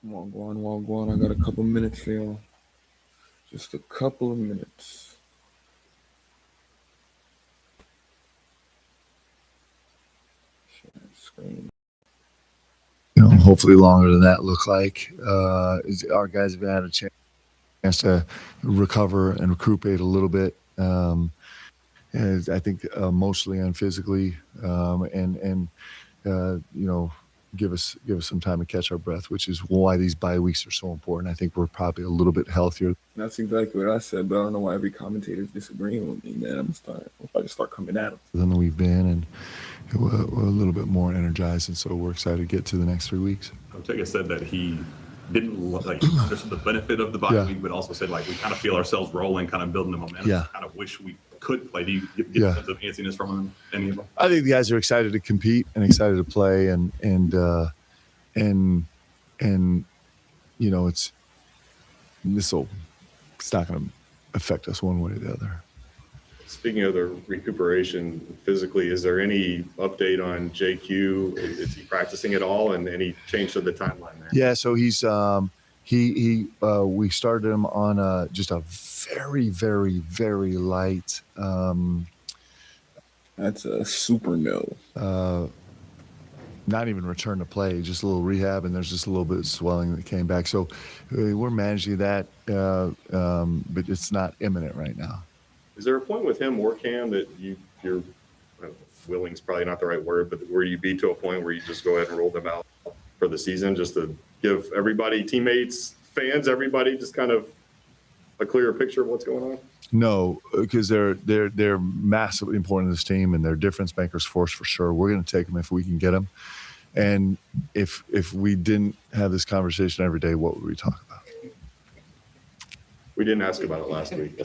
Walk on. I got a couple minutes for y'all. Just a couple of minutes. Share screen. Hopefully longer than that look like. Our guys have had a chance to recover and recuperate a little bit. And I think emotionally and physically, and give us some time to catch our breath, which is why these bye weeks are so important. I think we're probably a little bit healthier. That's exactly what I said, but I don't know why every commentator is disagreeing with me, man. I'm about to start coming at them. Than we've been, and we're a little bit more energized, and so we're excited to get to the next 3 weeks. Ortega said that he didn't understand the benefit of the bye week, but also said we kind of feel ourselves rolling, kind of building the momentum. Yeah. Kind of wish we could play. Do you get a sense of antsiness from any of them? I think the guys are excited to compete and excited to play, and it's not going to affect us one way or the other. Speaking of the recuperation physically, is there any update on JQ? Is he practicing at all, and any change to the timeline there? Yeah, so he's we started him on just a very, very, very light. That's a super no. Not even return to play, just a little rehab, and there's just a little bit of swelling that came back. So we're managing that, but it's not imminent right now. Is there a point with him or Cam that you're willing's probably not the right word, but where you be to a point where you just go ahead and roll them out for the season, just to give everybody, teammates, fans, everybody, just kind of a clearer picture of what's going on? No, because they're massively important to this team, and they're difference makers for us for sure. We're going to take them if we can get them. And if we didn't have this conversation every day, what would we talk about? We didn't ask about it last week.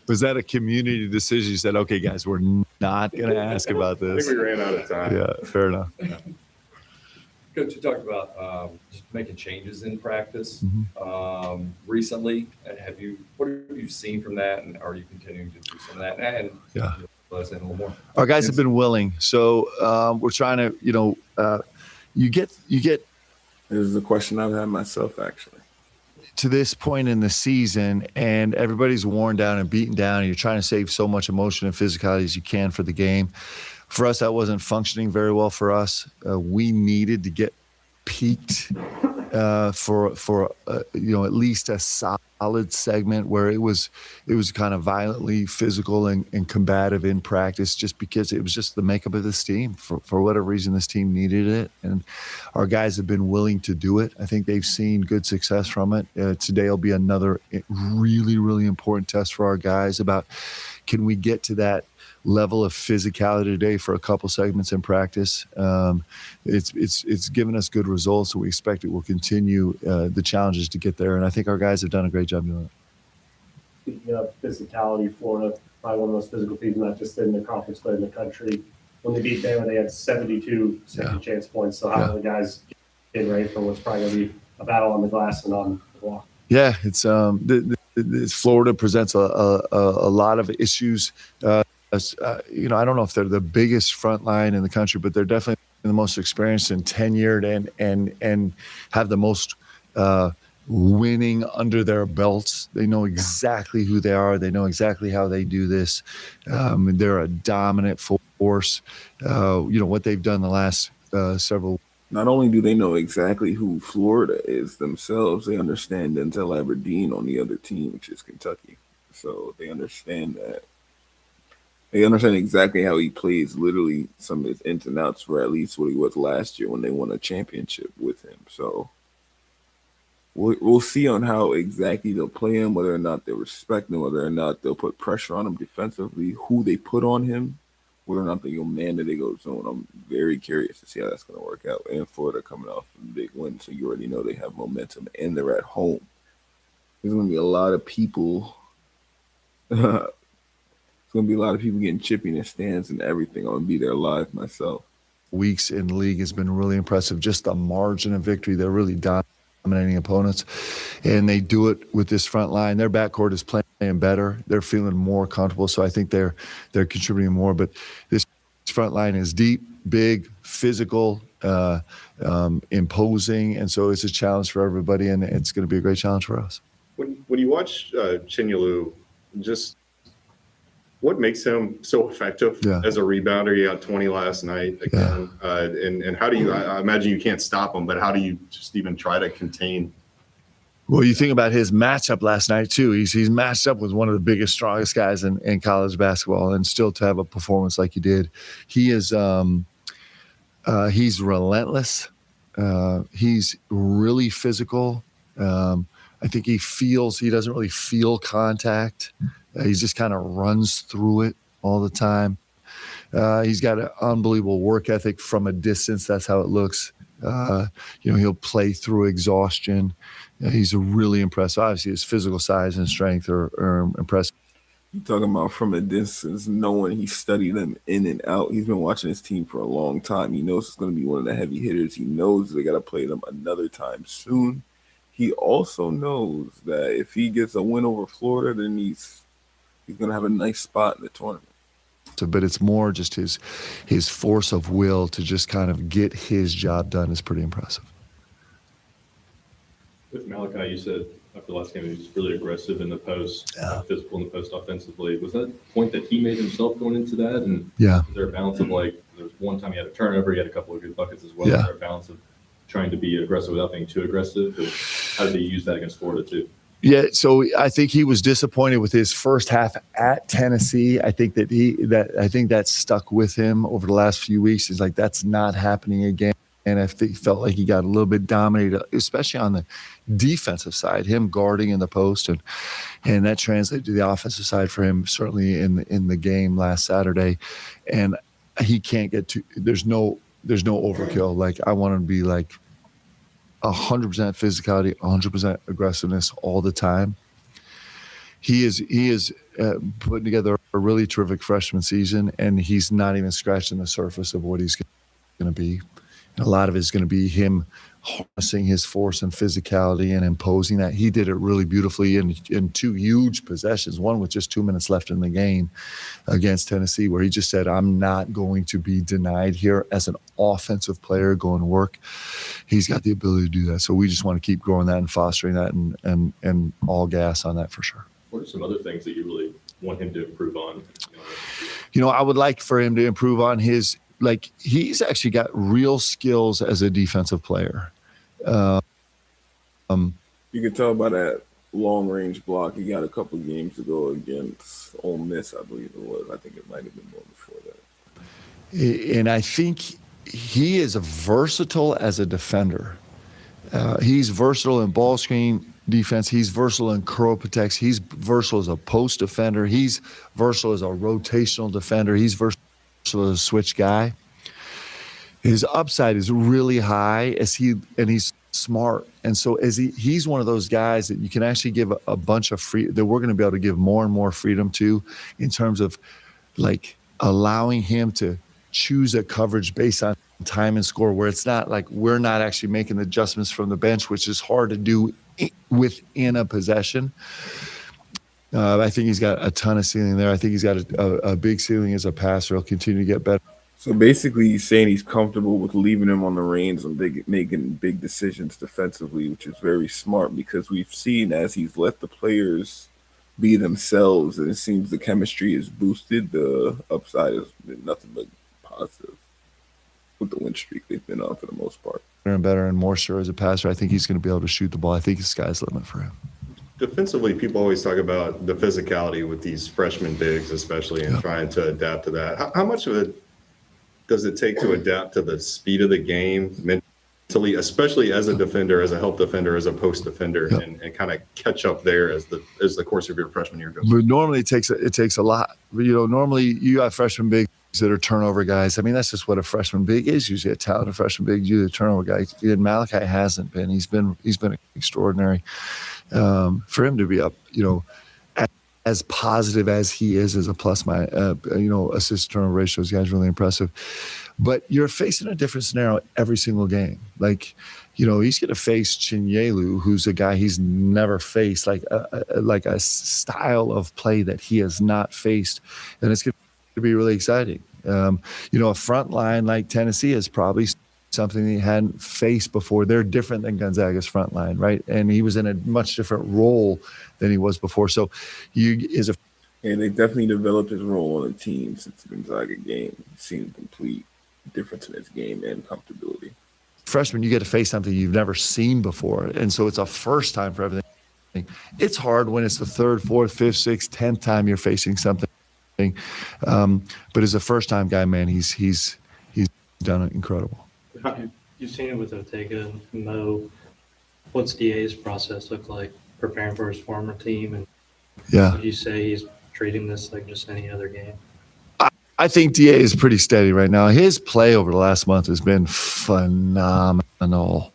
Was that a community decision? You said, okay, guys, we're not going to ask about this. I think we ran out of time. Yeah, fair enough. Coach, you talked about just making changes in practice recently. What have you seen from that, and are you continuing to do some of that? And let us in a little more. Our guys have been willing, so we're trying to, you get. This is a question I've had myself, actually. To this point in the season, and everybody's worn down and beaten down, and you're trying to save so much emotion and physicality as you can for the game. For us, that wasn't functioning very well for us. We needed to get peaked for at least a solid segment where it was kind of violently physical and combative in practice, just because it was just the makeup of this team. For whatever reason, this team needed it, and our guys have been willing to do it. I think they've seen good success from it. Today will be another really, really important test for our guys about, can we get to that level of physicality today for a couple segments in practice. It's given us good results, so we expect it will continue the challenges to get there, and I think our guys have done a great job doing it. Speaking of physicality, Florida, probably one of the most physical teams, not just in the conference, but in the country. When they beat Bama, they had 72 second chance points. So how are the guys getting ready for what's probably going to be a battle on the glass and on the block? Yeah, it's Florida presents a lot of issues. I don't know if they're the biggest front line in the country, but they're definitely the most experienced and tenured and have the most winning under their belts. They know exactly who they are. They know exactly how they do this. They're a dominant force. What they've done the last several. Not only do they know exactly who Florida is themselves, they understand Denzel Aberdeen on the other team, which is Kentucky. So they understand that. They understand exactly how he plays, literally some of his ins and outs, for at least what he was last year when they won a championship with him. So we'll see on how exactly they'll play him, whether or not they'll respect him, whether or not they'll put pressure on him defensively, who they put on him, whether or not they'll man the go zone. I'm very curious to see how that's going to work out. And Florida coming off a big win, so you already know they have momentum and they're at home. There's going to be a lot of people. It's going to be a lot of people getting chippy in the stands and everything. I'm going to be there live myself. Weeks in the league has been really impressive. Just the margin of victory. They're really dominating opponents, and they do it with this front line. Their backcourt is playing better. They're feeling more comfortable, so I think they're contributing more. But this front line is deep, big, physical, imposing, and so it's a challenge for everybody, and it's going to be a great challenge for us. When you watch Chinyalu, just what makes him so effective as a rebounder? He got 20 last night again, and how do you? I imagine you can't stop him, but how do you just even try to contain? Well, you think about his matchup last night too. He's matched up with one of the biggest, strongest guys in college basketball, and still to have a performance like he did, he is. He's relentless. He's really physical. I think he doesn't really feel contact. He just kind of runs through it all the time. He's got an unbelievable work ethic from a distance. That's how it looks. He'll play through exhaustion. He's really impressive. Obviously, his physical size and strength are impressive. You're talking about from a distance, knowing he studied them in and out. He's been watching his team for a long time. He knows it's going to be one of the heavy hitters. He knows they got to play them another time soon. He also knows that if he gets a win over Florida, then he's going to have a nice spot in the tournament. But it's more just his force of will to just kind of get his job done is pretty impressive. With Malachi, you said after the last game he was really aggressive in the post, physical in the post offensively. Was that a point that he made himself going into that? And is there a balance of there was one time he had a turnover, he had a couple of good buckets as well. Is there a balance of trying to be aggressive without being too aggressive? And how did he use that against Florida too? Yeah, so I think he was disappointed with his first half at Tennessee. I think that stuck with him over the last few weeks. He's like, that's not happening again. And I think felt like he got a little bit dominated, especially on the defensive side, him guarding in the post, and that translated to the offensive side for him, certainly in the game last Saturday. And he can't get to. There's no overkill. Like, I want him to be like 100% physicality, 100% aggressiveness all the time. He is putting together a really terrific freshman season, and he's not even scratching the surface of what he's going to be. And a lot of it is going to be him harnessing his force and physicality and imposing that. He did it really beautifully in two huge possessions, one with just 2 minutes left in the game against Tennessee, where he just said, I'm not going to be denied here as an offensive player going to work. He's got the ability to do that. So we just want to keep growing that and fostering that and all gas on that for sure. What are some other things that you really want him to improve on? I would like for him to improve on his – he's actually got real skills as a defensive player. You can tell by that long-range block he got a couple games ago against Ole Miss, I believe it was. I think it might have been more before that. And I think he is versatile as a defender. He's versatile in ball screen defense. He's versatile in curl protects. He's versatile as a post defender. He's versatile as a rotational defender. He's versatile as a switch guy. His upside is really high and he's smart. And so he's one of those guys that you can actually give a bunch of free, that we're going to be able to give more and more freedom to, in terms of allowing him to choose a coverage based on time and score, where it's not like we're not actually making the adjustments from the bench, which is hard to do within a possession. I think he's got a ton of ceiling there. I think he's got a big ceiling as a passer. He'll continue to get better. So basically, he's saying he's comfortable with leaving him on the reins and making big decisions defensively, which is very smart, because we've seen as he's let the players be themselves, and it seems the chemistry is boosted. The upside has been nothing but positive with the win streak they've been on for the most part. Better and better and more sure as a passer. I think he's going to be able to shoot the ball. I think the sky's the limit for him. Defensively, people always talk about the physicality with these freshman bigs, especially, and trying to adapt to that. How much of it does it take to adapt to the speed of the game mentally, especially as a defender, as a help defender, as a post defender, and kind of catch up there as the course of your freshman year goes? But normally it takes a lot. Normally you have freshman bigs that are turnover guys. I mean, that's just what a freshman big is. Usually a talented freshman big, usually a turnover guy. And Malachi hasn't been. He's been extraordinary. For him to be up, as positive as he is as a plus, assist turnover ratio is really impressive. But you're facing a different scenario every single game. He's going to face Chinyalu, who's a guy he's never faced, like a style of play that he has not faced, and it's going to be really exciting. A front line like Tennessee is probably something he hadn't faced before. They're different than Gonzaga's front line, right? And he was in a much different role than he was before. So and they definitely developed his role on the team since the Gonzaga game. He's seen a complete difference in his game and comfortability. Freshman, you get to face something you've never seen before. And so it's a first time for everything. It's hard when it's the third, fourth, fifth, sixth, 10th time you're facing something. But as a first time guy, man, he's done it incredible. You've seen it with Ortega and Mo. What's DA's process look like preparing for his former team? And would you say he's treating this like just any other game? I think DA is pretty steady right now. His play over the last month has been phenomenal.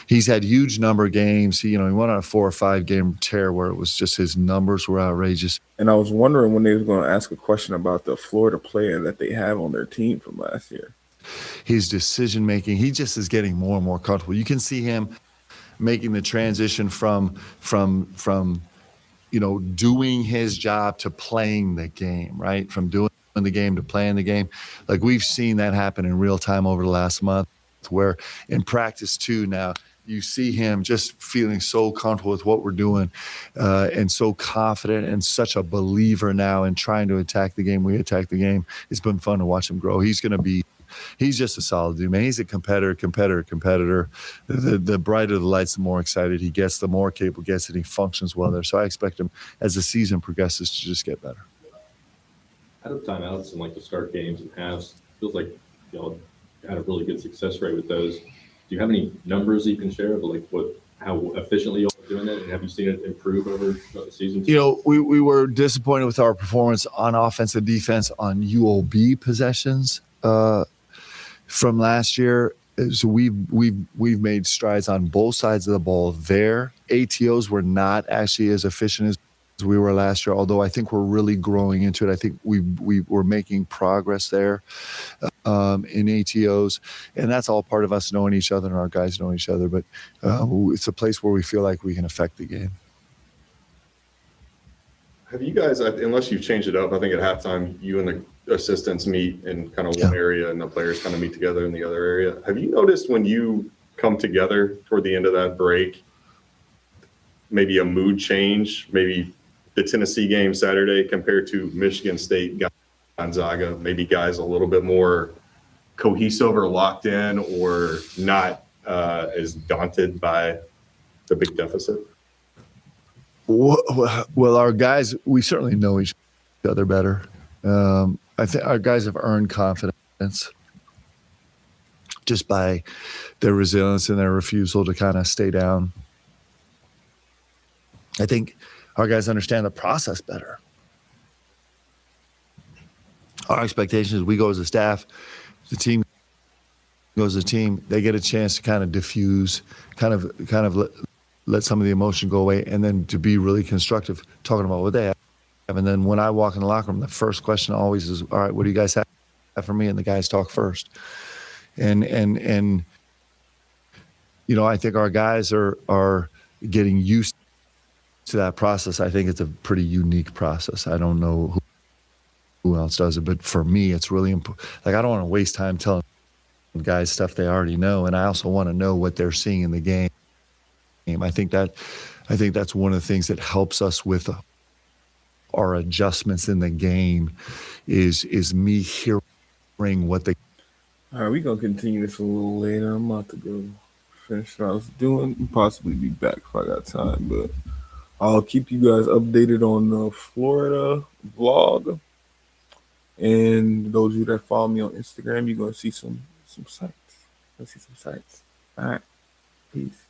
He's had huge number of games. He went on a 4 or 5 game tear where it was just his numbers were outrageous. And I was wondering when they was going to ask a question about the Florida player that they have on their team from last year. His decision making, he just is getting more and more comfortable. You can see him making the transition from doing his job to playing the game, right? From doing the game to playing the game. Like we've seen that happen in real time over the last month, where in practice too now you see him just feeling so comfortable with what we're doing and so confident and such a believer now in trying to attack the game. We attack the game. It's been fun to watch him grow. He's just a solid dude, man. He's a competitor. The brighter the lights, the more excited he gets, the more capable he gets, and he functions well there. So I expect him, as the season progresses, to just get better. Out of timeouts and to start games and halves, feels like y'all had a really good success rate with those. Do you have any numbers you can share of how efficiently y'all are doing that, and have you seen it improve over the season? We were disappointed with our performance on offense and defense on UOB possessions from last year. So we've made strides on both sides of the ball there. ATOs were not actually as efficient as we were last year, although I think we're really growing into it. I think we were making progress there in ATOs, and that's all part of us knowing each other and our guys knowing each other. But it's a place where we feel like we can affect the game. Have you guys, unless you've changed it up, I think at halftime you and the assistants meet in kind of one area and the players kind of meet together in the other area. Have you noticed when you come together toward the end of that break, maybe a mood change, maybe the Tennessee game Saturday compared to Michigan State, Gonzaga, maybe guys a little bit more cohesive or locked in or not as daunted by the big deficit? Well, our guys, we certainly know each other better. I think our guys have earned confidence just by their resilience and their refusal to kind of stay down. I think our guys understand the process better. Our expectation is we go as a staff, the team goes as a team, they get a chance to kind of diffuse, kind of let some of the emotion go away, and then to be really constructive, talking about what they have. And then when I walk in the locker room, the first question always is, all right, what do you guys have for me? And the guys talk first. And I think our guys are getting used to that process. I think it's a pretty unique process. I don't know who else does it, but for me, it's really important. I don't want to waste time telling guys stuff they already know, and I also want to know what they're seeing in the game. I think that's one of the things that helps us with our adjustments in the game is me hearing what they. All right, we're gonna continue this a little later. I'm about to go finish what I was doing and possibly be back if I got time, but I'll keep you guys updated on the Florida vlog. And those of you that follow me on Instagram, you're gonna see some sights. All right, peace.